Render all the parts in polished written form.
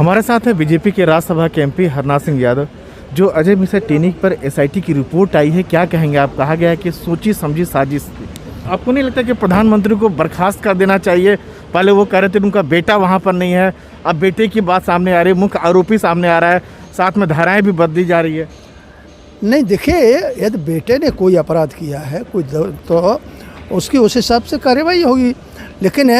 हमारे साथ है बीजेपी के राज्यसभा के एमपी हरनाथ सिंह यादव। जो अजय मिश्रा टेनी पर एसआईटी की रिपोर्ट आई है, क्या कहेंगे आप? कहा गया है कि सोची समझी साजिश। आपको नहीं लगता कि प्रधानमंत्री को बर्खास्त कर देना चाहिए? पहले वो कह रहे थे उनका बेटा वहाँ पर नहीं है, अब बेटे की बात सामने आ रही है, मुख्य आरोपी सामने आ रहा है, साथ में धाराएं भी बदली जा रही है। नहीं, देखिए, यदि बेटे ने कोई अपराध किया है कोई तो उसकी उस हिसाब से कार्रवाई होगी। लेकिन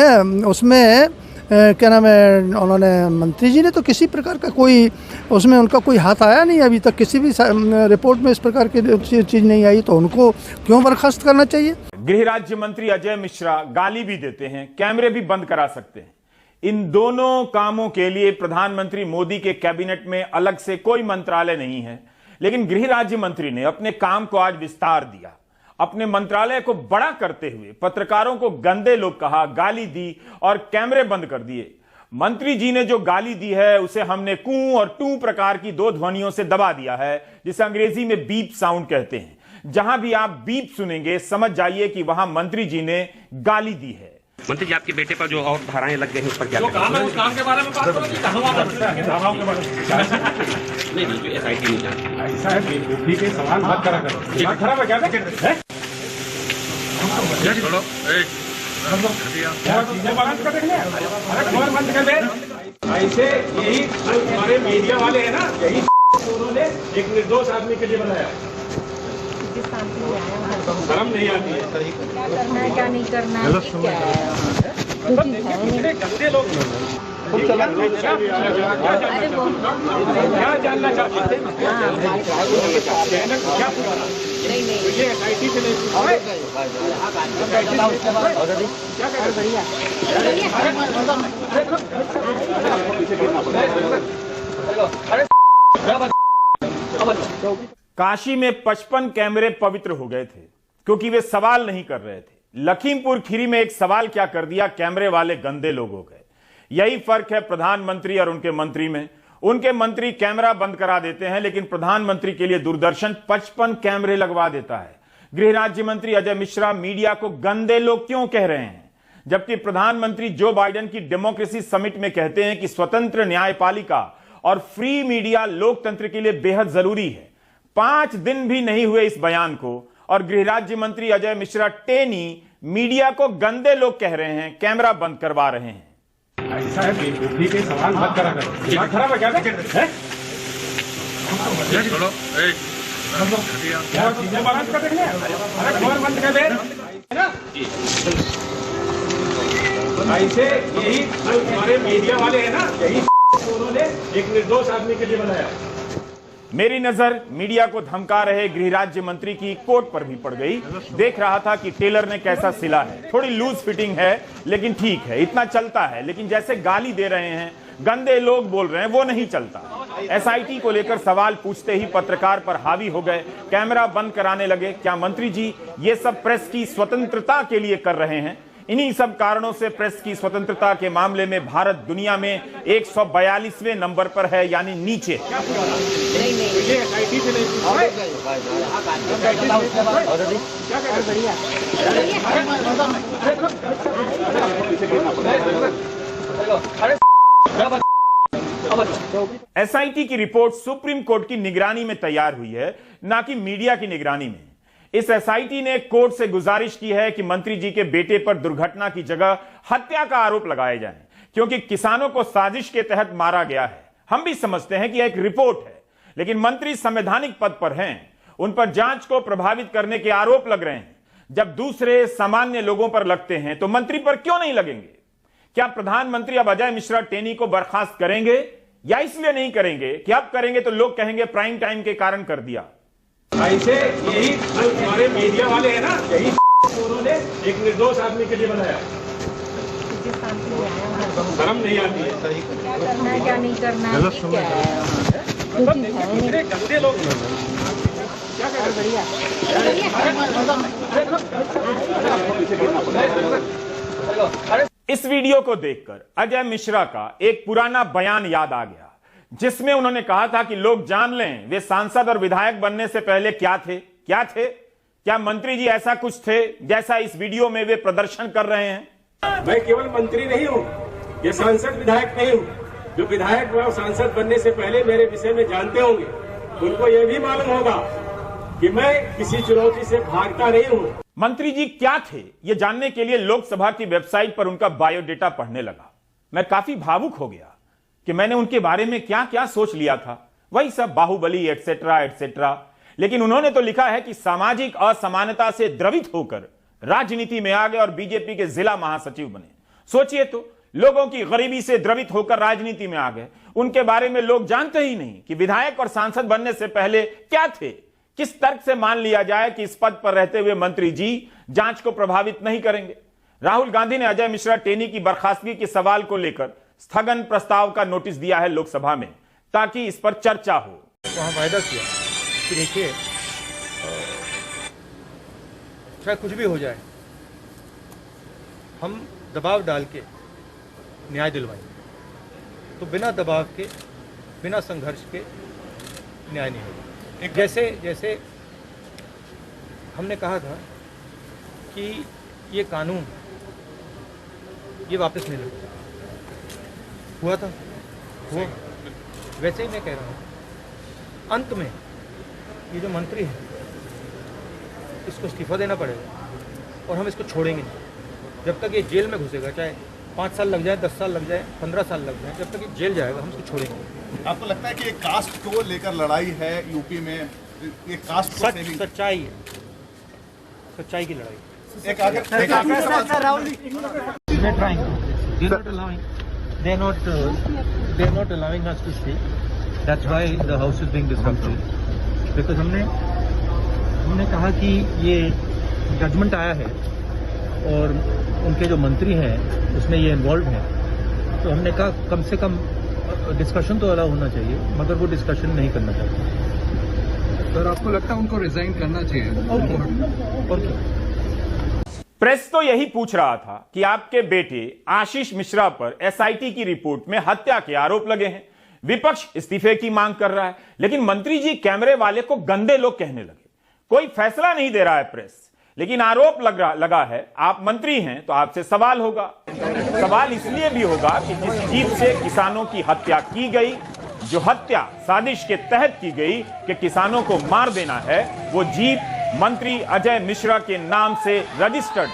उसमें क्या नाम है, उन्होंने मंत्री जी ने तो किसी प्रकार का कोई उसमें उनका कोई हाथ आया नहीं अभी तक, किसी भी रिपोर्ट में इस प्रकार की चीज़ नहीं आई, तो उनको क्यों बर्खास्त करना चाहिए? गृह राज्य मंत्री अजय मिश्रा गाली भी देते हैं, कैमरे भी बंद करा सकते हैं। इन दोनों कामों के लिए प्रधानमंत्री मोदी के कैबिनेट में अलग से कोई मंत्रालय नहीं है, लेकिन गृह राज्य मंत्री ने अपने काम को आज विस्तार दिया। अपने मंत्रालय को बड़ा करते हुए पत्रकारों को गंदे लोग कहा, गाली दी और कैमरे बंद कर दिए। मंत्री जी ने जो गाली दी है उसे हमने कू और टू प्रकार की दो ध्वनियों से दबा दिया है, जिसे अंग्रेजी में बीप साउंड कहते हैं। जहां भी आप बीप सुनेंगे समझ जाइए कि वहां मंत्री जी ने गाली दी है। मंत्री जी, आपके बेटे पर जो और धाराएं लग गई हैं उस पर क्या काम है, उस काम के बारे में बात करो कि कहां धाराओं के बारे में नहीं, एसआईटी नहीं जानती। ऐसा है, ठीक है, सवाल मत करा करो। खराब है क्या? ऐसे यही हमारे मीडिया वाले हैं ना, यही उन्होंने एक निर्दोष आदमी के लिए बनाया। शर्म नहीं आती है? क्या करना है क्या नहीं करना है, गंदे लोग क्या जानना चाहते हैं? क्या ये एसआईटी से नहीं काशी में 55 कैमरे पवित्र हो गए थे क्योंकि वे सवाल नहीं कर रहे थे। लखीमपुर खीरी में एक सवाल क्या कर दिया, कैमरे वाले गंदे लोग हो गए। यही फर्क है प्रधानमंत्री और उनके मंत्री में। उनके मंत्री कैमरा बंद करा देते हैं, लेकिन प्रधानमंत्री के लिए दूरदर्शन 55 कैमरे लगवा देता है। गृह राज्य मंत्री अजय मिश्रा मीडिया को गंदे लोग क्यों कह रहे हैं, जबकि प्रधानमंत्री जो बाइडेन की डेमोक्रेसी समिट में कहते हैं कि स्वतंत्र न्यायपालिका और फ्री मीडिया लोकतंत्र के लिए बेहद जरूरी है। 5 दिन भी नहीं हुए इस बयान को और गृह राज्य मंत्री अजय मिश्रा टेनी मीडिया को गंदे लोग कह रहे हैं, कैमरा बंद करवा रहे हैं। ऐसा है, ठीक है, सवाल मत करा करो। खराब है क्या? ऐसे यही हमारे मीडिया वाले हैं ना, यही उन्होंने एक निर्दोष आदमी के लिए बनाया। मेरी नजर मीडिया को धमका रहे गृह राज्य मंत्री की कोट पर भी पड़ गई। देख रहा था कि टेलर ने कैसा सिला है। थोड़ी लूज फिटिंग है लेकिन ठीक है, इतना चलता है। लेकिन जैसे गाली दे रहे हैं, गंदे लोग बोल रहे हैं, वो नहीं चलता। एसआईटी को लेकर सवाल पूछते ही पत्रकार पर हावी हो गए, कैमरा बंद कराने लगे। क्या मंत्री जी ये सब प्रेस की स्वतंत्रता के लिए कर रहे हैं? इन्हीं सब कारणों से प्रेस की स्वतंत्रता के मामले में भारत दुनिया में 142वें नंबर पर है, यानी नीचे। एसआईटी की रिपोर्ट सुप्रीम कोर्ट की निगरानी में तैयार हुई है, ना कि मीडिया की निगरानी में। इस एसआईटी ने कोर्ट से गुजारिश की है कि मंत्री जी के बेटे पर दुर्घटना की जगह हत्या का आरोप लगाए जाए, क्योंकि किसानों को साजिश के तहत मारा गया है। हम भी समझते हैं कि यह एक रिपोर्ट है, लेकिन मंत्री संवैधानिक पद पर हैं, उन पर जांच को प्रभावित करने के आरोप लग रहे हैं। जब दूसरे सामान्य लोगों पर लगते हैं तो मंत्री पर क्यों नहीं लगेंगे? क्या प्रधानमंत्री अब अजय मिश्रा टेनी को बर्खास्त करेंगे, या इसलिए नहीं करेंगे कि अब करेंगे तो लोग कहेंगे प्राइम टाइम के कारण कर दिया? ऐसे यही हमारे मीडिया वाले हैं ना, यही उन्होंने एक निर्दोष आदमी के लिए बनाया। शर्म नहीं आती है? क्या करना है क्या नहीं करना है, गंदे लोग क्या? इस वीडियो को देखकर अजय मिश्रा का एक पुराना बयान याद आ गया, जिसमें उन्होंने कहा था कि लोग जान लें वे सांसद और विधायक बनने से पहले क्या थे। क्या मंत्री जी ऐसा कुछ थे जैसा इस वीडियो में वे प्रदर्शन कर रहे हैं? मैं केवल मंत्री नहीं हूं, ये सांसद विधायक नहीं हूं, जो विधायक व सांसद बनने से पहले मेरे विषय में जानते होंगे, उनको यह भी मालूम होगा कि मैं किसी चुनौती से भागता नहीं हूं। मंत्री जी क्या थे, यह जानने के लिए लोकसभा की वेबसाइट पर उनका बायोडेटा पढ़ने लगा। मैं काफी भावुक हो गया कि मैंने उनके बारे में क्या क्या सोच लिया था, वही सब बाहुबली एटसेट्रा एटसेट्रा। लेकिन उन्होंने तो लिखा है कि सामाजिक असमानता से द्रवित होकर राजनीति में आ गए और बीजेपी के जिला महासचिव बने। सोचिए तो, लोगों की गरीबी से द्रवित होकर राजनीति में आ गए। उनके बारे में लोग जानते ही नहीं कि विधायक और सांसद बनने से पहले क्या थे। किस तर्क से मान लिया जाए कि इस पद पर रहते हुए मंत्री जी जांच को प्रभावित नहीं करेंगे। राहुल गांधी ने अजय मिश्रा टेनी की बर्खास्तगी के सवाल को लेकर स्थगन प्रस्ताव का नोटिस दिया है लोकसभा में, ताकि इस पर चर्चा हो। वहाँ वायदा किया कि देखिए चाहे कुछ भी हो जाए, हम दबाव डाल के न्याय दिलवाएंगे। तो बिना दबाव के, बिना संघर्ष के न्याय नहीं होगा। जैसे हमने कहा था कि ये कानून ये वापस नहीं लेगा, हुआ था, हुआ। वैसे ही मैं कह रहा हूँ, अंत में ये जो मंत्री है इसको इस्तीफा देना पड़ेगा और हम इसको छोड़ेंगे नहीं। जब तक ये जेल में घुसेगा, चाहे 5 साल लग जाए, 10 साल लग जाए, 15 साल लग जाए, जब तक ये जेल जाएगा हम इसको छोड़ेंगे। आपको लगता है कि ये कास्ट को लेकर लड़ाई है यूपी में? ये कास्ट को सेविंग सच्चाई है, सच्चाई की लड़ाई। एक आखिर सवाल। They're not allowing us to speak. That's why the house is being disrupted. Because हमने कहा कि ये जजमेंट आया है और उनके जो मंत्री हैं उसमें ये इन्वॉल्व हैं, तो हमने कहा कम से कम डिस्कशन तो अलाउ होना चाहिए, मगर वो डिस्कशन नहीं करना चाहिए। सर, आपको लगता है उनको रिजाइन करना चाहिए? और क्या? प्रेस तो यही पूछ रहा था कि आपके बेटे आशीष मिश्रा पर एसआईटी की रिपोर्ट में हत्या के आरोप लगे हैं। विपक्ष इस्तीफे की मांग कर रहा है, लेकिन मंत्री जी कैमरे वाले को गंदे लोग कहने लगे। कोई फैसला नहीं दे रहा है प्रेस, लेकिन आरोप लगा है। आप मंत्री हैं तो आपसे सवाल होगा। सवाल इसलिए भी होगा कि जिस जीप से किसानों की हत्या की गई, जो हत्या साजिश के तहत की गई कि किसानों को मार देना है, वो जीप मंत्री अजय मिश्रा के नाम से रजिस्टर्ड,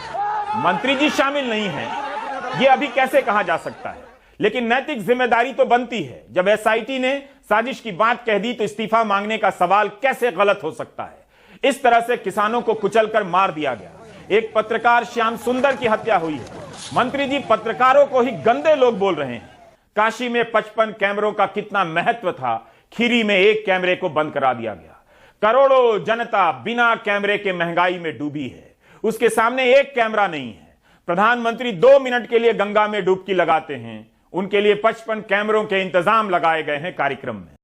मंत्री जी शामिल नहीं हैं। ये अभी कैसे कहा जा सकता है? लेकिन नैतिक जिम्मेदारी तो बनती है। जब एसआईटी ने साजिश की बात कह दी तो इस्तीफा मांगने का सवाल कैसे गलत हो सकता है? इस तरह से किसानों को कुचलकर मार दिया गया। एक पत्रकार श्याम सुंदर की हत्या हुई है। मंत्री जी पत्रकारों को ही गंदे लोग बोल रहे हैं। काशी में 55 कैमरों का कितना महत्व था, खीरी में 1 कैमरे को बंद करा दिया गया। करोड़ों जनता बिना कैमरे के महंगाई में डूबी है, उसके सामने 1 कैमरा नहीं है। प्रधानमंत्री 2 मिनट के लिए गंगा में डुबकी लगाते हैं, उनके लिए 55 कैमरों के इंतजाम लगाए गए हैं कार्यक्रम में।